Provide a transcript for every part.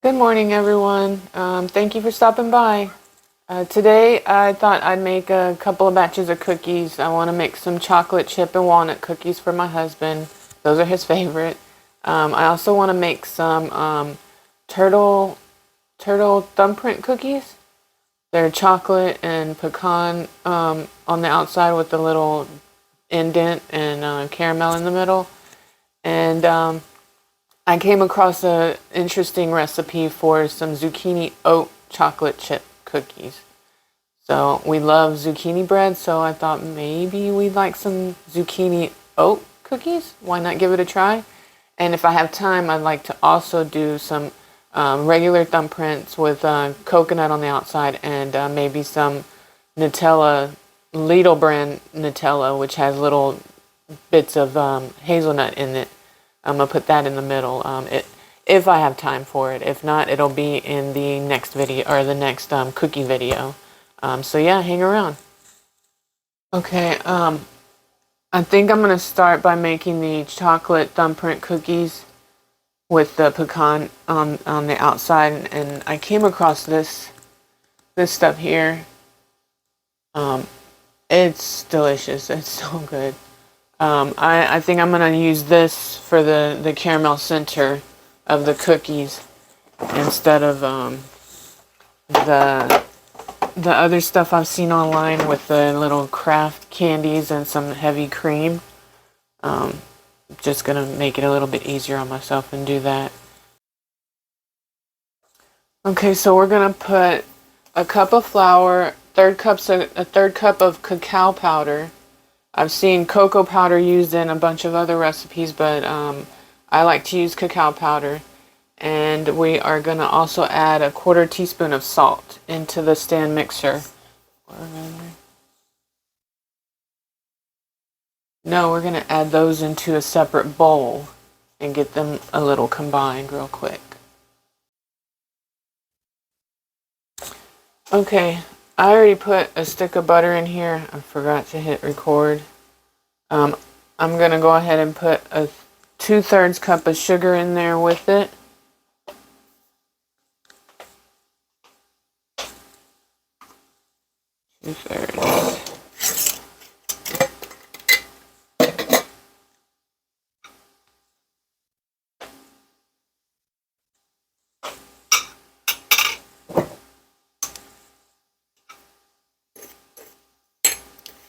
Good morning, everyone. Thank you for stopping by. Today, I thought I'd make a couple of batches of cookies. I want to make some chocolate chip and walnut cookies for my husband. Those are his favorite. I also want to make some turtle thumbprint cookies. They're chocolate and pecan on the outside with a little indent and caramel in the middle. And I came across an interesting recipe for some zucchini oat chocolate chip cookies. So we love zucchini bread, so I thought maybe we'd like some zucchini oat cookies. Why not give it a try? And if I have time, I'd like to also do some regular thumbprints with coconut on the outside and maybe some Nutella, Lidl brand Nutella, which has little bits of hazelnut in it. I'm going to put that in the middle if I have time for it. If not, it'll be in the next video or the next cookie video. So yeah, hang around. Okay, I think I'm going to start by making the chocolate thumbprint cookies with the pecan on the outside. And I came across this stuff here. It's delicious. It's so good. I think I'm going to use this for the caramel center of the cookies instead of the other stuff I've seen online with the little craft candies and some heavy cream. Just going to make it a little bit easier on myself and do that. Okay, so we're going to put a cup of flour, a third cup of cacao powder. I've seen cocoa powder used in a bunch of other recipes, but I like to use cacao powder. And we are going to also add a 1/4 teaspoon of salt into the stand mixer. No, we're going to add those into a separate bowl and get them a little combined real quick. Okay. I already put a stick of butter in here. I forgot to hit record. I'm going to go ahead and put a 2/3 cup of sugar in there with it.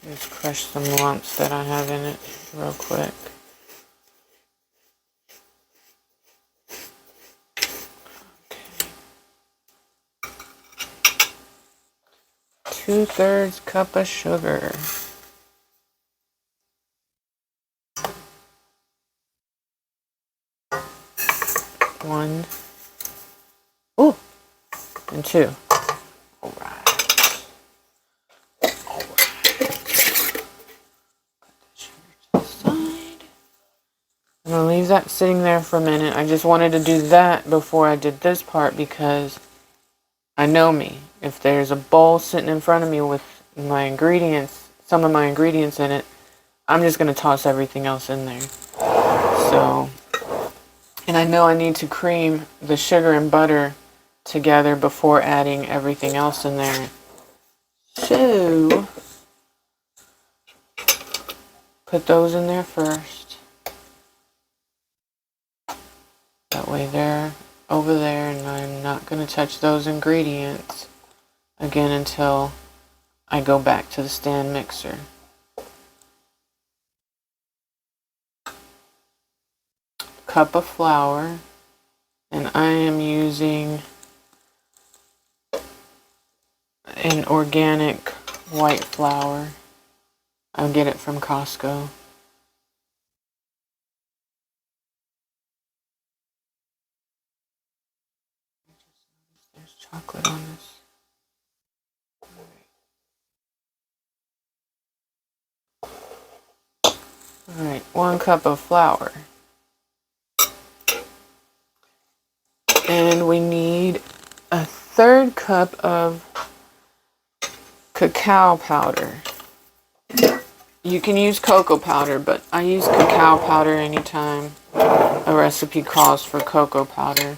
Just crush some lumps that I have in it real quick. Okay. 2/3 cup of sugar. One. Ooh. And two. All right. I'm going to leave that sitting there for a minute. I just wanted to do that before I did this part because I know me. If there's a bowl sitting in front of me with my ingredients, some of my ingredients in it, I'm just going to toss everything else in there. So, and I know I need to cream the sugar and butter together before adding everything else in there. So, put those in there first. That way they're over there and I'm not going to touch those ingredients again until I go back to the stand mixer. Cup of flour, and I am using an organic white flour. I'll get it from Costco. Chocolate on this. Alright, 1 cup of flour. And we need a 1/3 cup of cacao powder. You can use cocoa powder, but I use cacao powder anytime a recipe calls for cocoa powder.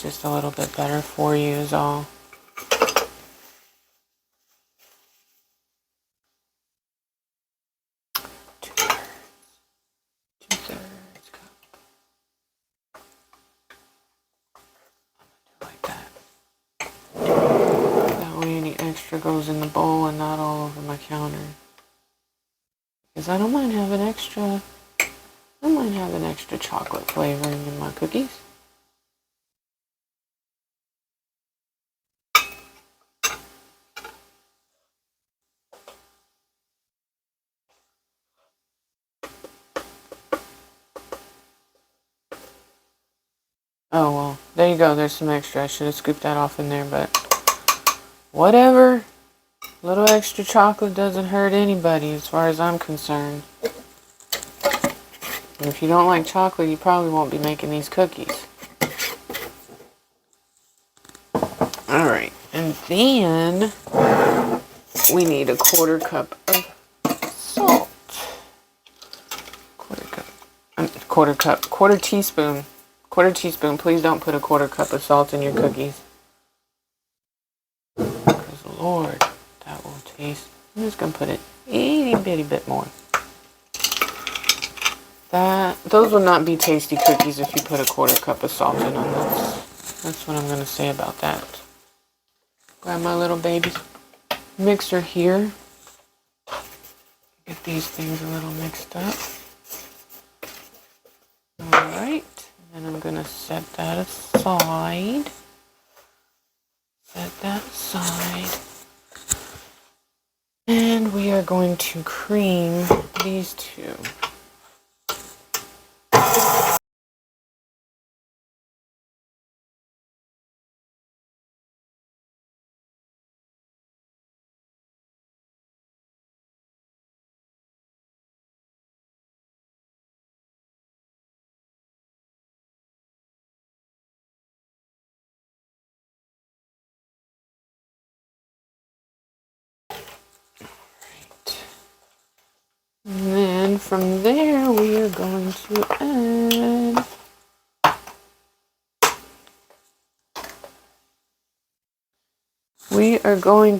tastes just a little bit better for you is all. Two-thirds cup. Like that. That way any extra goes in the bowl and not all over my counter. Because I don't mind having extra chocolate flavoring in my cookies. Oh well, there you go, there's some extra. I should have scooped that off in there, but whatever. A little extra chocolate doesn't hurt anybody as far as I'm concerned. And if you don't like chocolate, you probably won't be making these cookies. Alright, and then we need a quarter cup of salt. Quarter teaspoon. Quarter teaspoon. Please don't put a quarter cup of salt in your cookies. Because Lord, that will taste. I'm just going to put it itty bitty bit more. Those will not be tasty cookies if you put a quarter cup of salt in them. That's what I'm going to say about that. Grab my little baby mixer here. Get these things a little mixed up. Alright. And I'm going to set that aside. Set that aside. And we are going to cream these two. And then from there we are going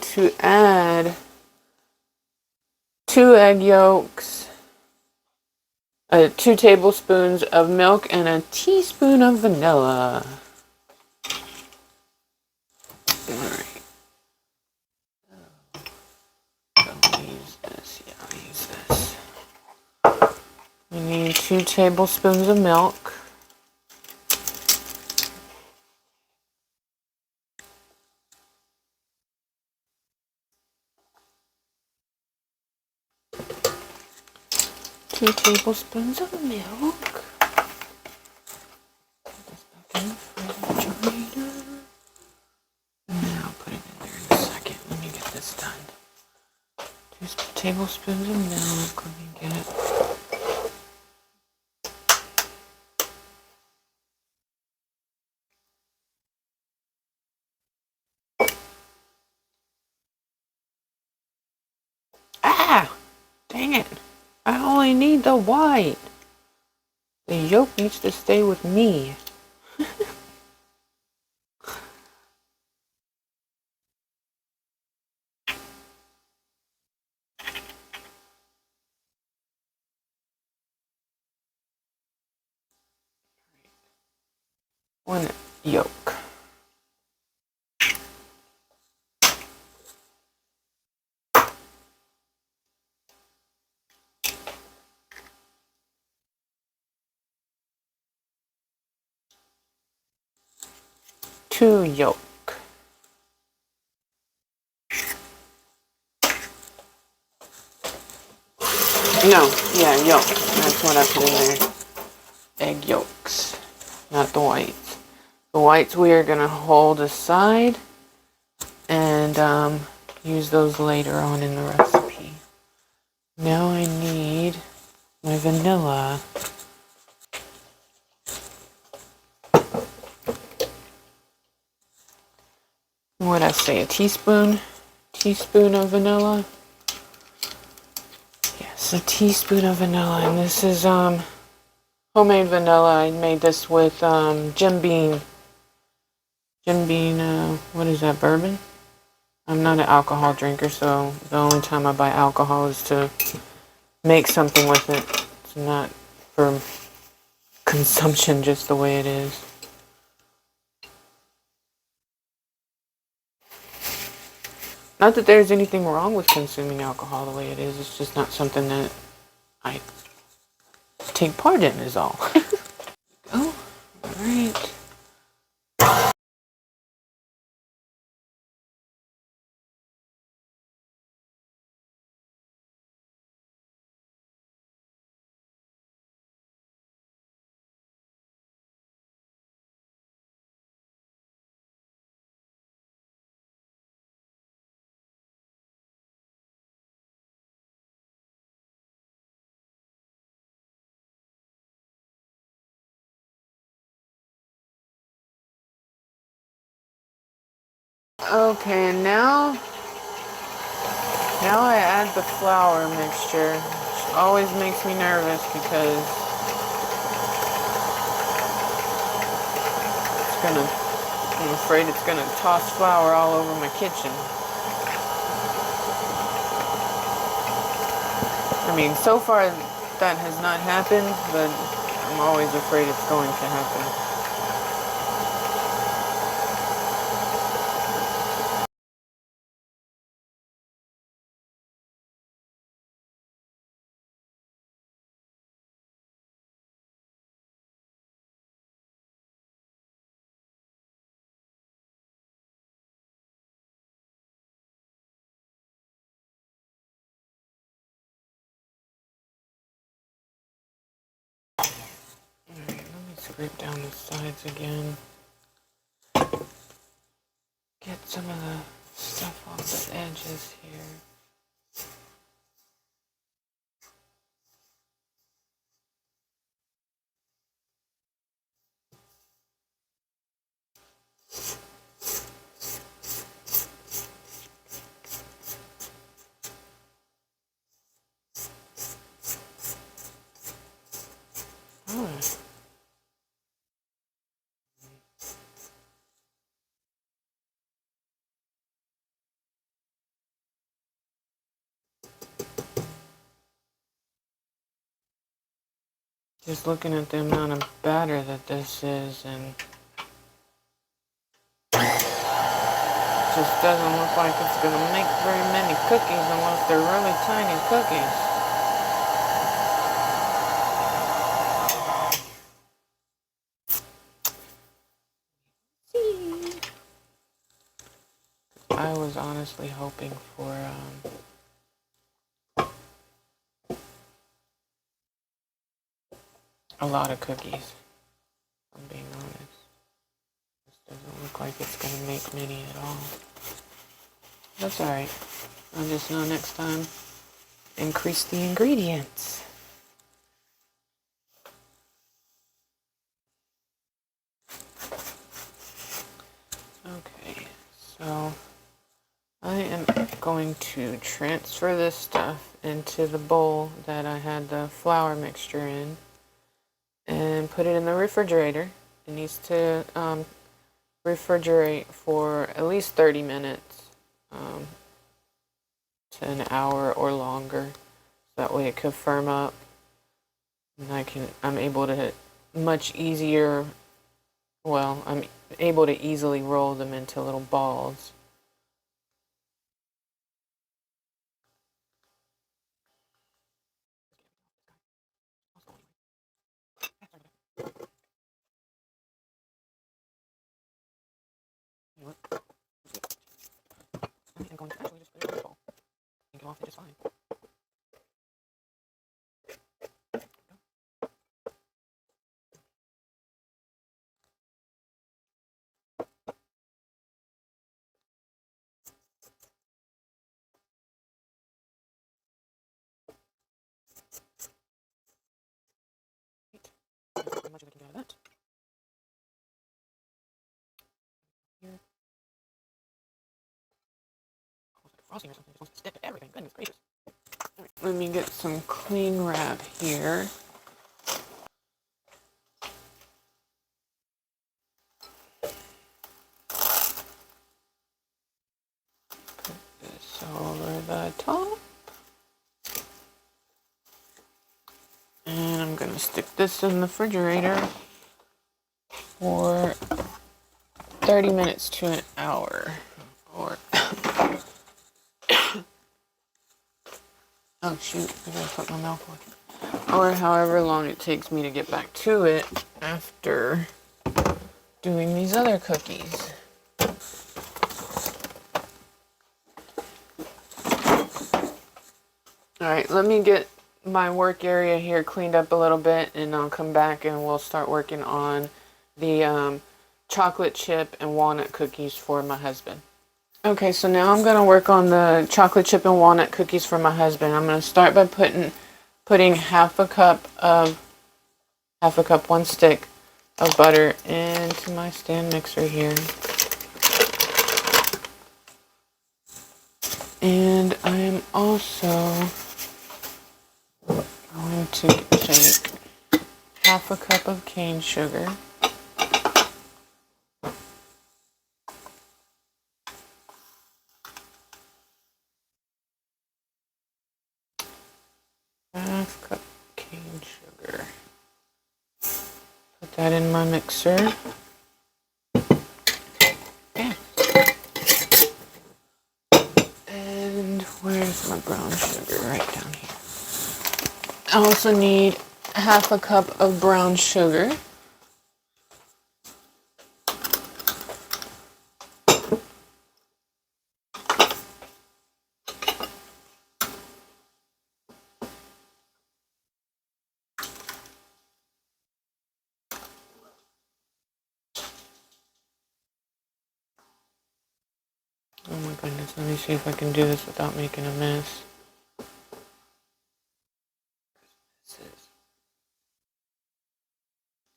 to add two egg yolks, 2 tablespoons of milk, and a teaspoon of vanilla. Alright. We need 2 tablespoons of milk. Two tablespoons of milk. Put this back in the refrigerator. And then I'll put it in there in a second. Let me get this done. 2 tablespoons of milk. Let me get it. Ah! Dang it. I only need the white. The yolk needs to stay with me. One yolk. Two yolk. No, yeah, yolk. That's what I put in there. Egg yolks, not the whites. The whites we are going to hold aside and use those later on in the recipe. Now I need my vanilla. What'd I say, a teaspoon? Teaspoon of vanilla? Yes, a teaspoon of vanilla. And this is homemade vanilla. I made this with Jim Beam. Jim Beam, what is that, bourbon? I'm not an alcohol drinker, so the only time I buy alcohol is to make something with it. It's not for consumption just the way it is. Not that there's anything wrong with consuming alcohol the way it is. It's just not something that I take part in is all. Oh, all right. Okay, and now I add the flour mixture, which always makes me nervous because I'm afraid it's gonna toss flour all over my kitchen. I mean, so far that has not happened, but I'm always afraid it's going to happen. Alright, let me scrape down the sides again. Get some of the stuff off the edges here. Alright. Just looking at the amount of batter that this is, and it just doesn't look like it's going to make very many cookies unless they're really tiny cookies. I was honestly hoping for a lot of cookies, if I'm being honest. This doesn't look like it's going to make many at all. That's alright. I'll just know next time, increase the ingredients. Okay, so I am going to transfer this stuff into the bowl that I had the flour mixture in and put it in the refrigerator. It needs to refrigerate for at least 30 minutes to an hour or longer. That way it could firm up and I'm able to I'm able to easily roll them into little balls. I'm going to actually just put it in the bowl and go off it just fine. How much I can get out of that? Here. Almost like a frosting or something. It just wants to stick to everything. Goodness gracious. All right, let me get some cling wrap here. the top. And I'm going to stick this in the refrigerator for 30 minutes to an hour. Or oh shoot, I gotta put my mouth on. Or however long it takes me to get back to it after doing these other cookies. Alright, let me get my work area here cleaned up a little bit, and I'll come back and we'll start working on the chocolate chip and walnut cookies for my husband. Okay, so now I'm going to work on the chocolate chip and walnut cookies for my husband. I'm going to start by putting half a cup, 1 stick of butter into my stand mixer here. And I am also going to take half a cup of cane sugar. Half cup cane sugar. Put that in my mixer. Yeah. And where's my brown sugar? Right down here. I also need half a cup of brown sugar. Oh my goodness, let me see if I can do this without making a mess.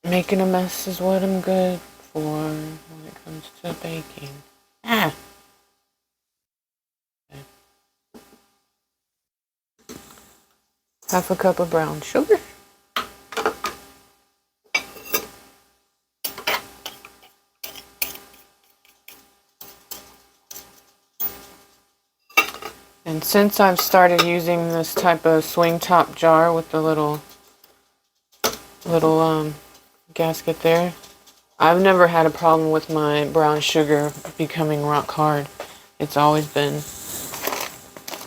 Making a mess is what I'm good for when it comes to baking. Ah! Okay. Half a cup of brown sugar. And since I've started using this type of swing top jar with the little gasket there, I've never had a problem with my brown sugar becoming rock hard. It's always been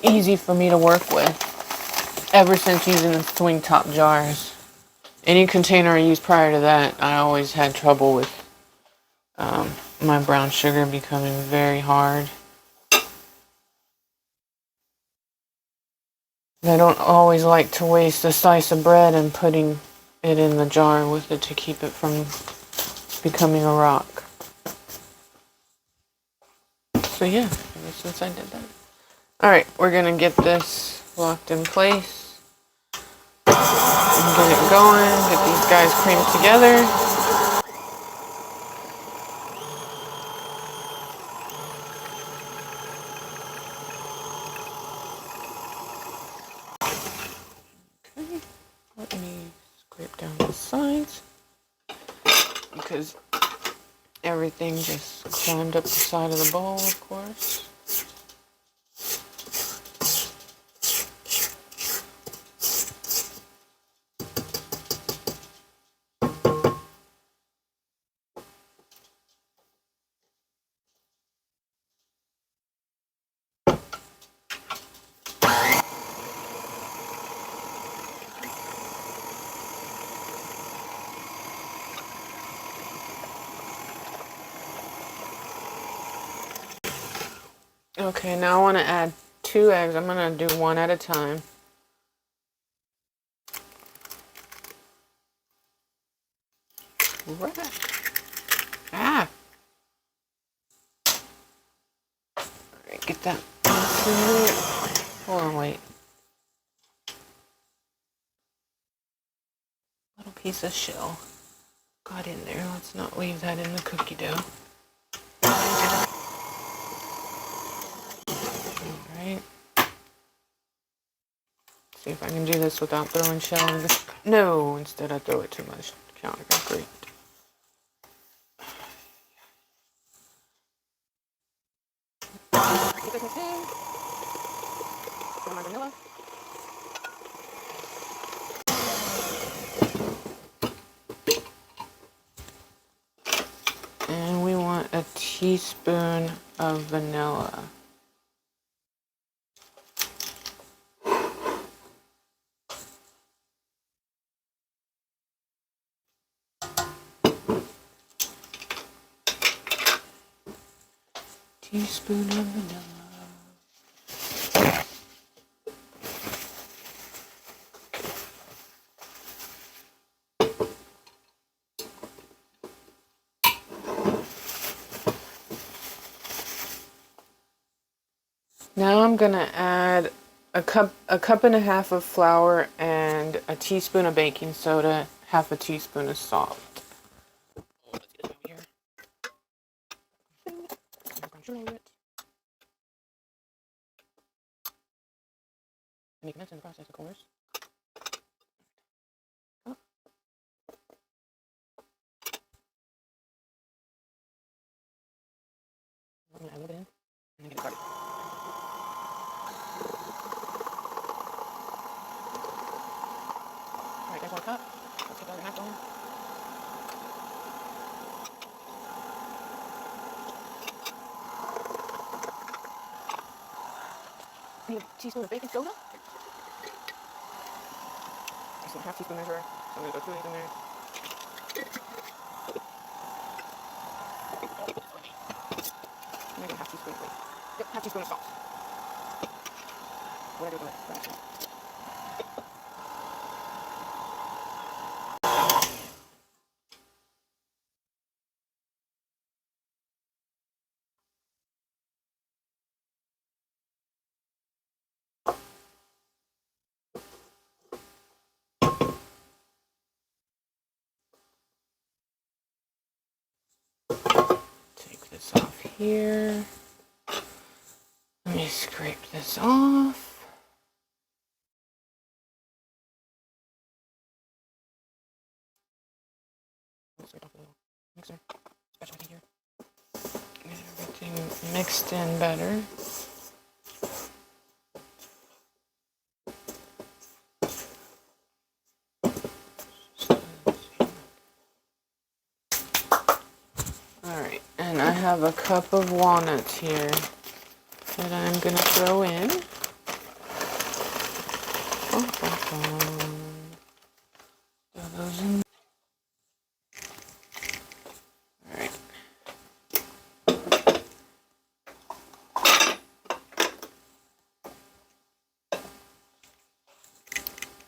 easy for me to work with ever since using the swing top jars. Any container I used prior to that, I always had trouble with my brown sugar becoming very hard. I don't always like to waste a slice of bread and putting it in the jar with it to keep it from becoming a rock. So yeah, ever since I did that. Alright, we're going to get this locked in place. And get it going, get these guys creamed together. Okay, let me scrape down the sides because everything just climbed up the side of the bowl, of course. Okay, now I want to add 2 eggs. I'm going to do one at a time. Right. Ah! Alright, get that. Hold on, wait. Little piece of shell got in there. Let's not leave that in the cookie dough. Alright. See if I can do this without throwing shell in the... No! Instead I throw it too much. Counter got great. Some of my vanilla. And we want a teaspoon of vanilla. Teaspoon of vanilla. Now I'm gonna add a cup and a half of flour and a teaspoon of baking soda, half a teaspoon of salt. Let's get it over here. Making this in the process, of course. Oh. I'm gonna add a little bit in and then get it started. Alright, there's 1 cup. Let's get the other half going. I need a teaspoon of baking soda. There's a half teaspoon measure, so I'm gonna go 2 of these in there. Maybe a half teaspoon, wait. Yep, half teaspoon of salt. Whatever you want. Take this off here. Let me scrape this off. Scrape off the little mixer. Specialty here. Get everything mixed in better. Alright, and I have a cup of walnuts here that I'm going to throw in. Throw those in. Alright.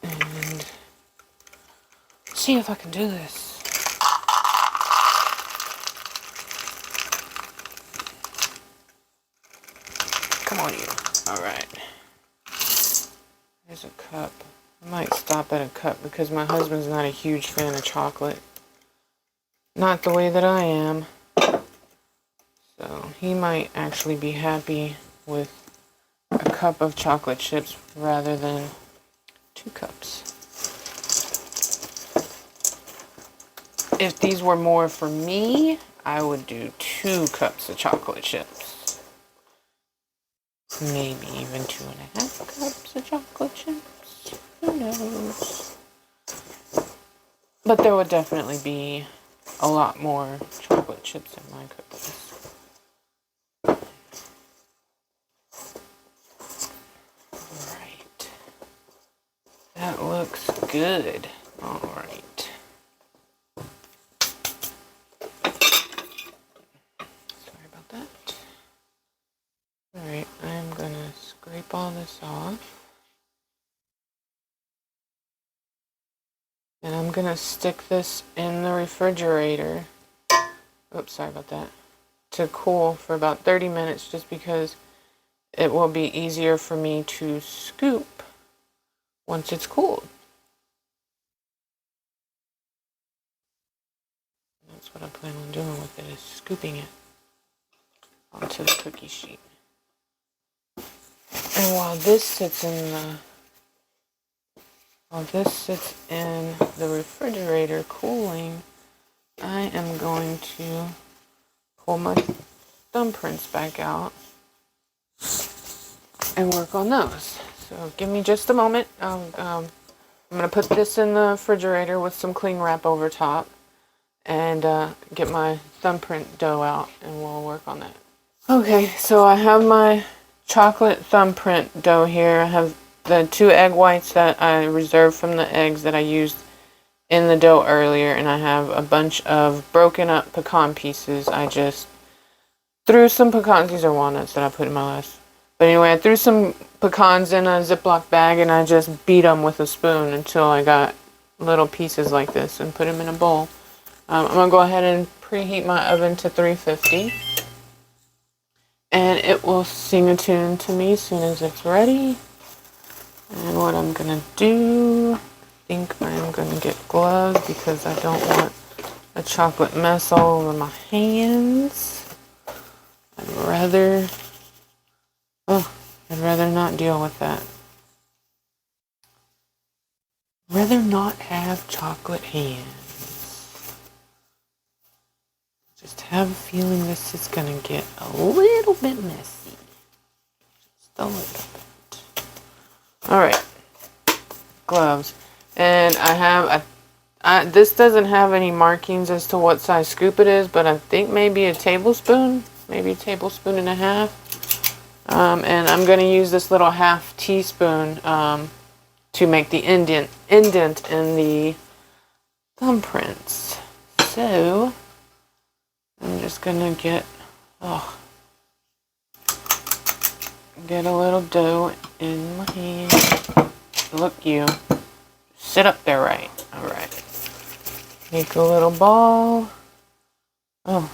And see if I can do this. Come on, you. Alright. There's a cup. I might stop at a cup because my husband's not a huge fan of chocolate. Not the way that I am. So he might actually be happy with a cup of chocolate chips rather than 2 cups. If these were more for me, I would do 2 cups of chocolate chips. Maybe even 2.5 cups of chocolate chips. Who knows? But there would definitely be a lot more chocolate chips in my cookies. Alright. That looks good. Alright. Sorry about that. Alright, I'm gonna scrape all this off. And I'm gonna stick this in the refrigerator. Oops, sorry about that. To cool for about 30 minutes just because it will be easier for me to scoop once it's cooled. That's what I plan on doing with it, is scooping it onto the cookie sheet. And while this sits in the refrigerator cooling, I am going to pull my thumbprints back out and work on those. So give me just a moment. I'm going to put this in the refrigerator with some cling wrap over top and get my thumbprint dough out, and we'll work on that. Okay, so I have my chocolate thumbprint dough here. I have the 2 egg whites that I reserved from the eggs that I used in the dough earlier, and I have a bunch of broken up pecan pieces. I just threw some pecans, these are walnuts that I put in my last. But anyway, I threw some pecans in a Ziploc bag and I just beat them with a spoon until I got little pieces like this and put them in a bowl. I'm going to go ahead and preheat my oven to 350. And it will sing a tune to me as soon as it's ready. And what I'm going to do, I think I'm going to get gloves because I don't want a chocolate mess all over my hands. I'd rather not deal with that. Rather not have chocolate hands. Just have a feeling this is going to get a little bit messy. Just a little bit. Alright. Gloves. And I have this doesn't have any markings as to what size scoop it is, but I think maybe a tablespoon. Maybe a tablespoon and a half. And I'm going to use this little half teaspoon to make the indent in the thumbprints. So I'm just going to get a little dough in my hand. Look, you sit up there right. All right. Make a little ball. Oh.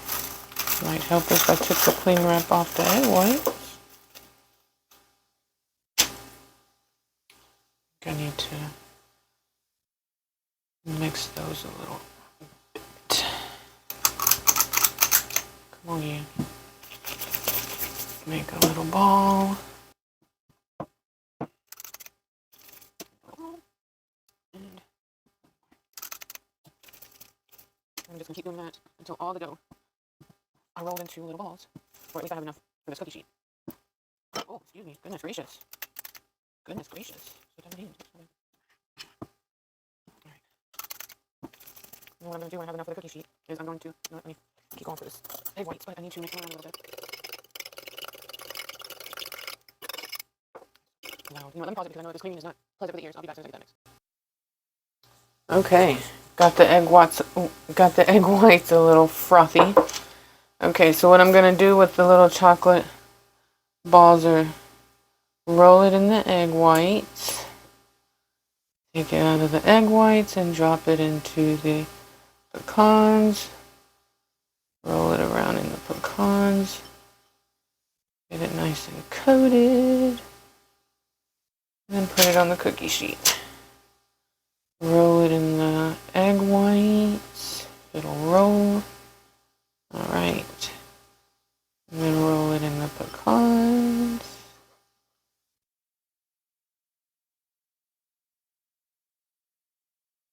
Might help if I took the cling wrap off the egg whites. I need to mix those a little bit. Come on, you. Make a little ball. And I'm just going to keep doing that until all the dough I rolled into little balls, or at least I have enough for this cookie sheet. Oh, excuse me. Goodness gracious. Goodness gracious. Alright. And what I'm going to do when I have enough for the cookie sheet is I'm going to, let me keep going for this egg whites, but I need to mix it around a little bit. Now, let me pause it because I know this cleaning is not pleasant for the ears. I'll be back as soon as I get that mixed. Okay. Got the egg whites a little frothy. Okay, so what I'm going to do with the little chocolate balls are roll it in the egg whites, take it out of the egg whites and drop it into the pecans, roll it around in the pecans, get it nice and coated, and then put it on the cookie sheet. Roll it in the egg whites, it'll roll. Alright, and then roll it in the pecans.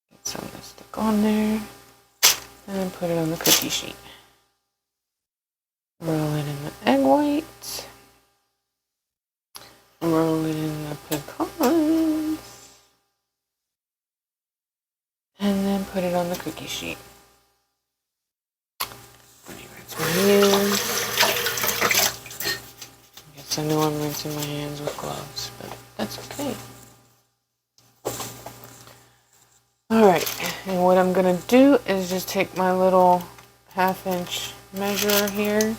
Get some to stick on there, and then put it on the cookie sheet. Roll it in the egg whites. Roll it in the pecans. And then put it on the cookie sheet. My hands. I guess I know I'm rinsing my hands with gloves, but that's okay. Alright, and what I'm going to do is just take my little 1/2 inch measure here,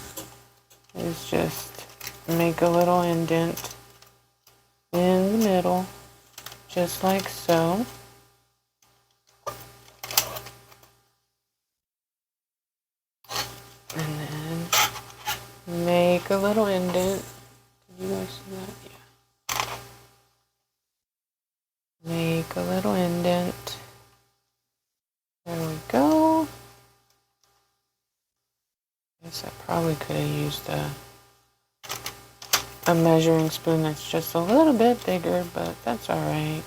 is just make a little indent in the middle, just like so. And then make a little indent. Can you guys see that? Yeah. Make a little indent. There we go. Guess I probably could have used a measuring spoon that's just a little bit bigger, but that's alright.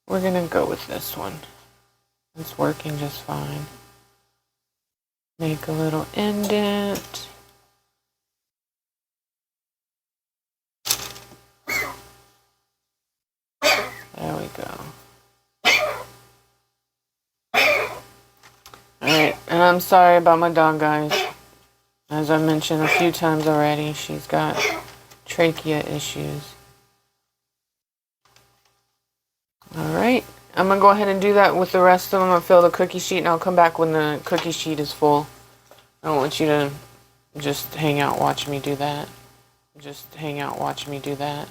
We're gonna go with this one. It's working just fine. Make a little indent. Alright, and I'm sorry about my dog, guys. As I mentioned a few times already, she's got trachea issues. Alright, I'm going to go ahead and do that with the rest of them. I'm going to fill the cookie sheet, and I'll come back when the cookie sheet is full. I don't want you to just hang out watching me do that. Just hang out watching me do that.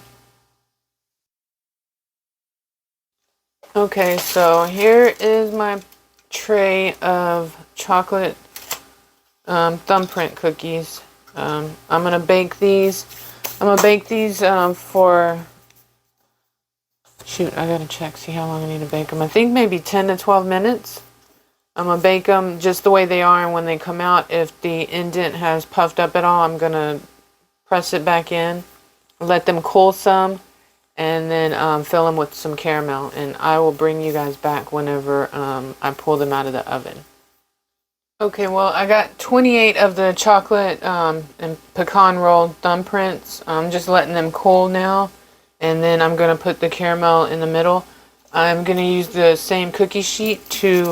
Okay, so here is my tray of chocolate thumbprint cookies. I'm gonna bake these. I'm gonna bake these for, shoot, I gotta check, see how long I need to bake them. I think maybe 10 to 12 minutes. I'm gonna bake them just the way they are, and when they come out, if the indent has puffed up at all, I'm gonna press it back in, let them cool some, and then fill them with some caramel. And I will bring you guys back whenever I pull them out of the oven. Okay, well, I got 28 of the chocolate and pecan rolled thumbprints. I'm just letting them cool now, and then I'm going to put the caramel in the middle. I'm going to use the same cookie sheet to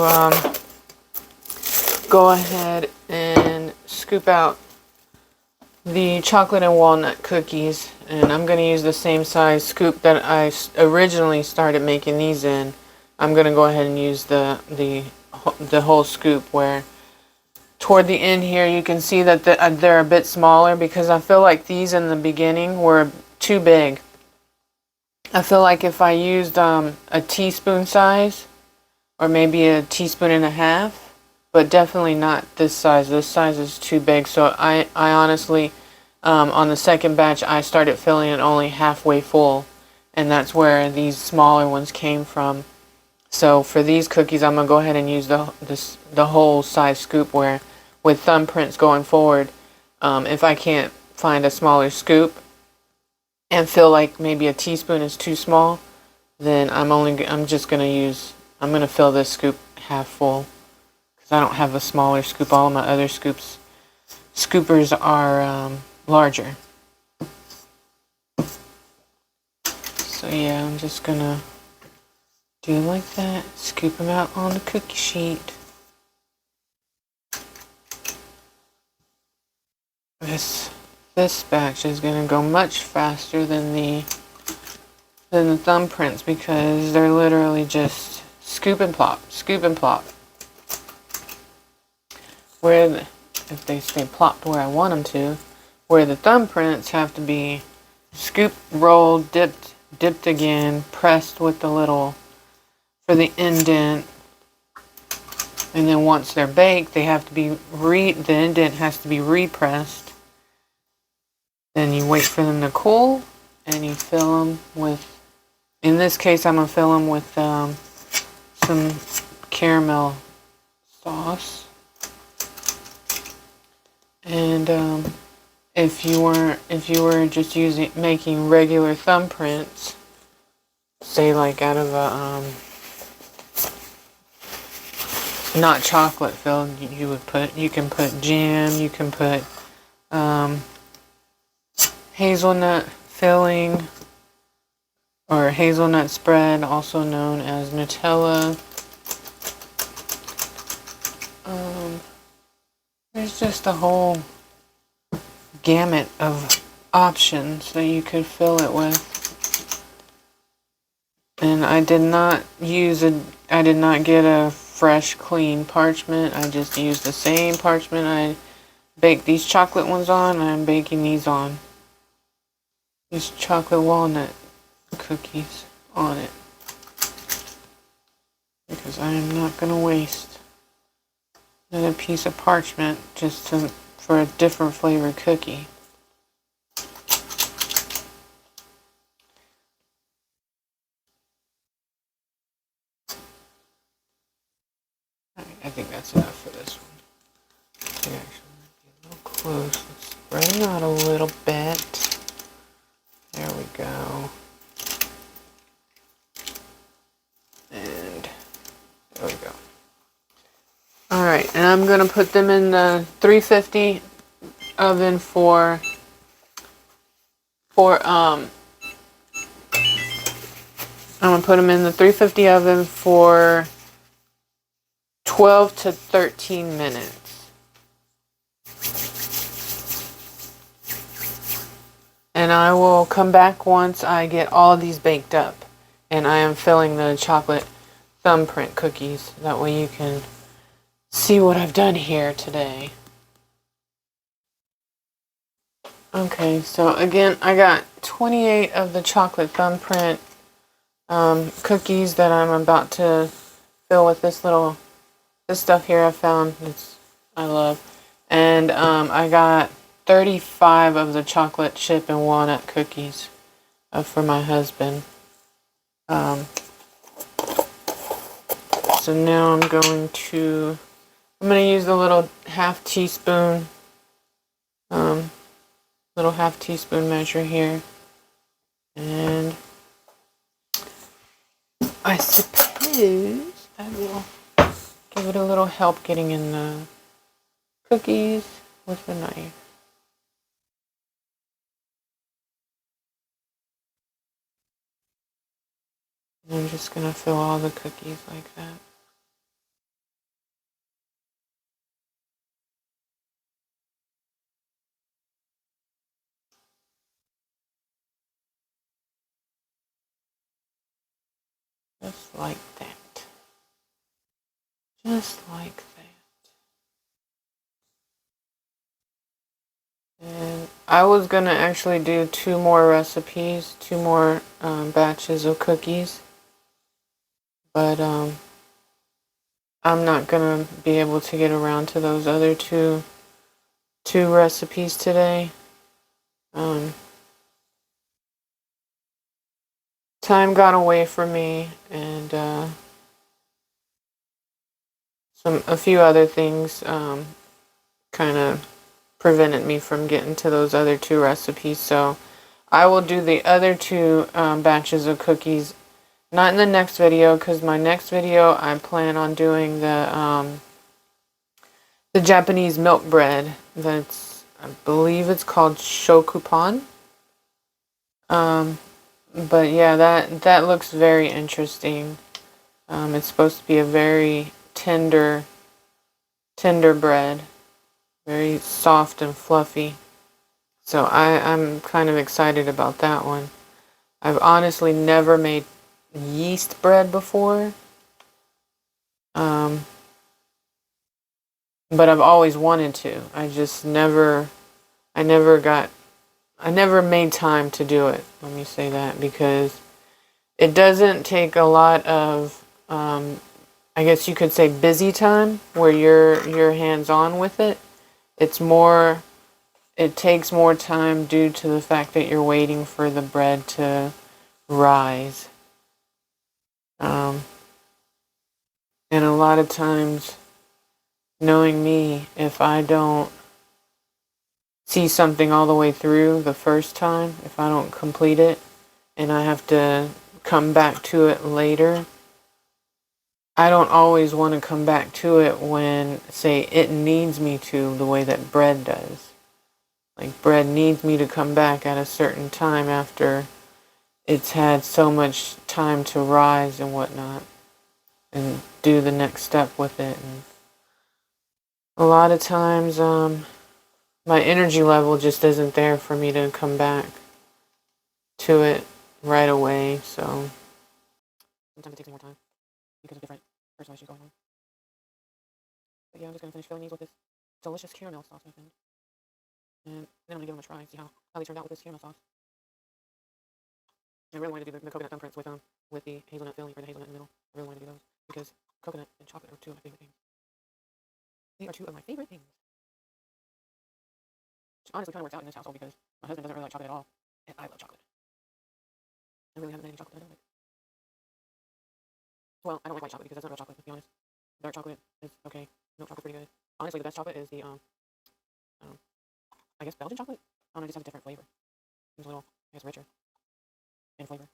go ahead and scoop out the chocolate and walnut cookies, and I'm going to use the same size scoop that I originally started making these in. I'm going to go ahead and use the whole scoop, where toward the end here you can see that they're a bit smaller, because I feel like these in the beginning were too big. I feel like if I used a teaspoon size, or maybe a teaspoon and a half, but definitely not this size. This size is too big. So I honestly, on the second batch, I started filling it only halfway full, and that's where these smaller ones came from. So for these cookies, I'm gonna go ahead and use the whole size scoop, where with thumbprints going forward, if I can't find a smaller scoop and feel like maybe a teaspoon is too small, then I'm gonna fill this scoop half full. I don't have a smaller scoop. All of my other scoopers are larger. So yeah, I'm just gonna do like that. Scoop them out on the cookie sheet. This batch is gonna go much faster than the thumbprints, because they're literally just scoop and plop, scoop and plop. If they stay plopped where I want them to, where the thumbprints have to be scooped, rolled, dipped again, pressed with the little, for the indent, and then once they're baked, they have to be the indent has to be repressed. Then you wait for them to cool, and you fill them with, in this case, I'm gonna fill them with some caramel sauce. And if you were just making regular thumbprints, say like out of a not chocolate filled, you can put jam, you can put hazelnut filling, or hazelnut spread, also known as Nutella. There's just a whole gamut of options that you could fill it with. And I did not get a fresh, clean parchment. I just used the same parchment I baked these chocolate ones on, and I'm baking these on. These chocolate walnut cookies on it. Because I am not going to waste another piece of parchment just for a different flavored cookie. Alright, I think that's enough for this one. I think actually might be a little close. Let's spread them out a little bit. There we go. And there we go. Alright, and I'm going to put them in the 350 oven for I'm going to put them in the 350 oven for 12 to 13 minutes. And I will come back once I get all of these baked up. And I am filling the chocolate thumbprint cookies. That way you can see what I've done here today. Okay, so again, I got 28 of the chocolate thumbprint cookies that I'm about to fill with this stuff here I found. I love. And I got 35 of the chocolate chip and walnut cookies for my husband. So now I'm going to use the little half teaspoon measure here, and I suppose I will give it a little help getting in the cookies with the knife. And I'm just going to fill all the cookies like that. Just like that. Just like that. And I was going to actually do 2 more recipes, 2 more batches of cookies. But I'm not going to be able to get around to those other two recipes today. Time got away from me, and a few other things kind of prevented me from getting to those other 2 recipes. So I will do the other 2 batches of cookies, not in the next video, because my next video I plan on doing the Japanese milk bread. I believe it's called shokupan. But yeah, that looks very interesting. It's supposed to be a very tender bread, very soft and fluffy. So I'm kind of excited about that one. I've honestly never made yeast bread before, but I've always wanted to. I never made time to do it. Let me say that, because it doesn't take a lot of, I guess you could say, busy time where you're hands-on with it. It takes more time due to the fact that you're waiting for the bread to rise. And a lot of times, knowing me, if I don't see something all the way through the first time, if I don't complete it, and I have to come back to it later, I don't always want to come back to it when, say, it needs me to, the way that bread does. Like, bread needs me to come back at a certain time after it's had so much time to rise and whatnot, and do the next step with it. And a lot of times, my energy level just isn't there for me to come back to it right away, so sometimes it takes me more time because of different personal issues going on. But yeah, I'm just going to finish filling these with this delicious caramel sauce I found. And then I'm going to give them a try and see how they turned out with this caramel sauce. I really wanted to do the coconut thumbprints with the hazelnut filling for the hazelnut in the middle. I really wanted to do those because coconut and chocolate are 2 of my favorite things. They are 2 of my favorite things. Which honestly kind of works out in this household because my husband doesn't really like chocolate at all, and I love chocolate. I really haven't had any chocolate that I don't like. Well, I don't like white chocolate because that's not real chocolate, let's be honest. Dark chocolate is okay. Milk chocolate's pretty good. Honestly, the best chocolate is the, I guess Belgian chocolate? I don't know, it just has a different flavor. It's a little, I guess, richer in flavor.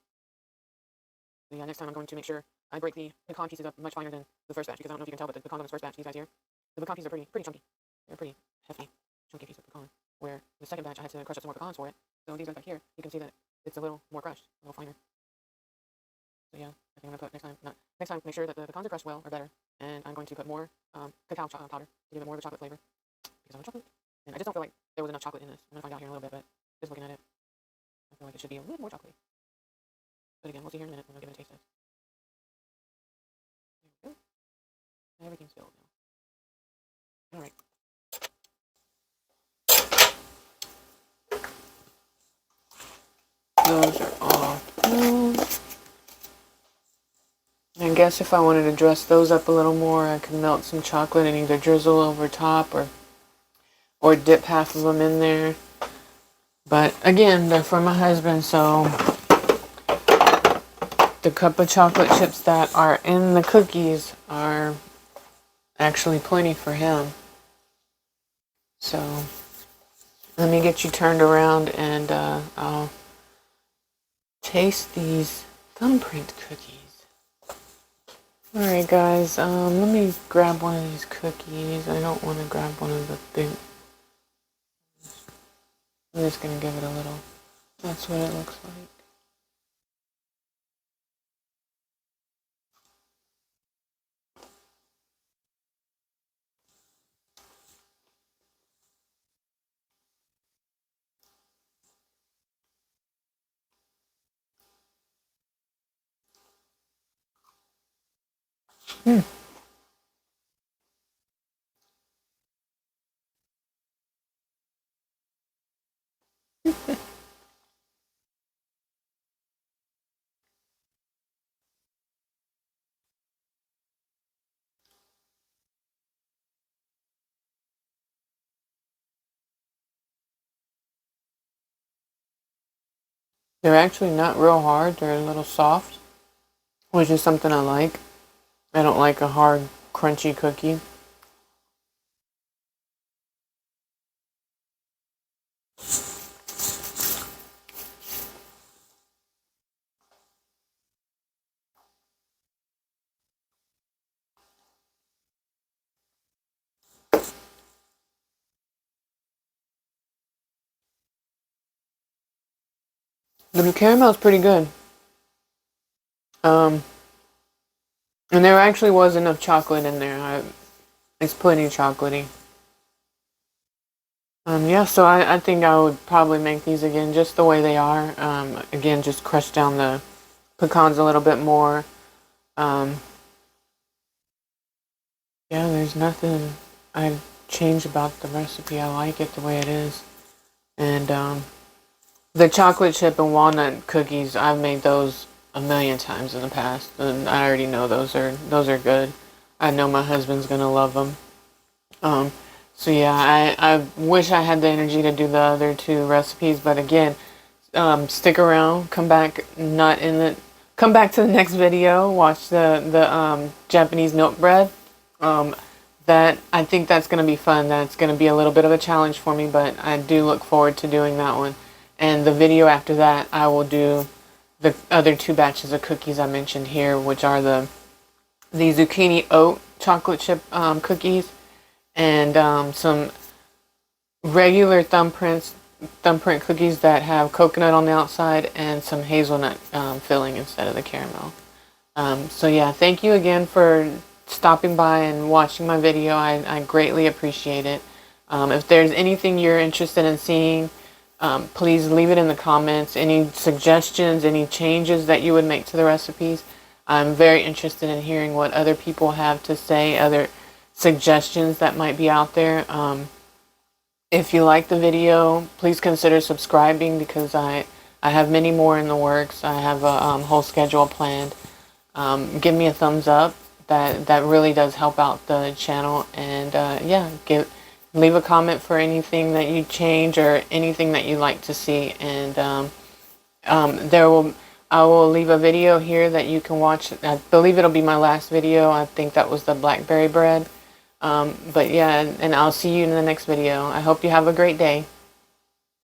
So yeah, next time I'm going to make sure I break the pecan pieces up much finer than the first batch, because I don't know if you can tell, but the pecan on this first batch, these guys here, the pecan pieces are pretty chunky. They're pretty hefty, chunky piece of pecan. Where the second batch, I had to crush up some more pecans for it. So these guys back here, you can see that it's a little more crushed, a little finer. So yeah, I think I'm gonna put next time, make sure that the pecans are crushed well or better. And I'm going to put more cacao powder to give it more of the chocolate flavor because I want chocolate. And I just don't feel like there was enough chocolate in this. I'm gonna find out here in a little bit, but just looking at it, I feel like it should be a little more chocolatey. But again, we'll see here in a minute when we'll give it a taste test. There we go. Everything's filled now. All right. Those are all filled. I guess if I wanted to dress those up a little more, I could melt some chocolate and either drizzle over top or dip half of them in there. But again, they're for my husband, so the cup of chocolate chips that are in the cookies are actually plenty for him. So let me get you turned around and I'll taste these Thumbprint cookies. Alright guys, let me grab one of these cookies. I don't want to grab one of the big... I'm just going to give it a little. That's what it looks like. They're actually not real hard. They're a little soft, which is something I like. I don't like a hard, crunchy cookie. The caramel is pretty good. And there actually was enough chocolate in there. It's plenty chocolatey. Yeah, so I think I would probably make these again just the way they are. Again, just crush down the pecans a little bit more. Yeah, there's nothing I'd change about the recipe. I like it the way it is. And the chocolate chip and walnut cookies, I've made those a million times in the past, and I already know those are good. I know my husband's gonna love them. So yeah, I wish I had the energy to do the other two recipes, but again, stick around. Come back to the next video. Watch the Japanese milk bread. That I think that's gonna be fun. That's gonna be a little bit of a challenge for me, but I do look forward to doing that one. And the video after that, I will do the other two batches of cookies I mentioned here, which are the zucchini oat chocolate chip cookies, and some regular thumbprint cookies that have coconut on the outside and some hazelnut filling instead of the caramel. So yeah, thank you again for stopping by and watching my video. I greatly appreciate it. If there's anything you're interested in seeing, please leave it in the comments. Any suggestions, any changes that you would make to the recipes. I'm very interested in hearing what other people have to say, other suggestions that might be out there. If you like the video, please consider subscribing because I have many more in the works. I have a whole schedule planned. Give me a thumbs up. That really does help out the channel. And yeah, leave a comment for anything that you change or anything that you'd like to see. And I will leave a video here that you can watch. I believe it'll be my last video. I think that was the blackberry bread. But yeah, and I'll see you in the next video. I hope you have a great day.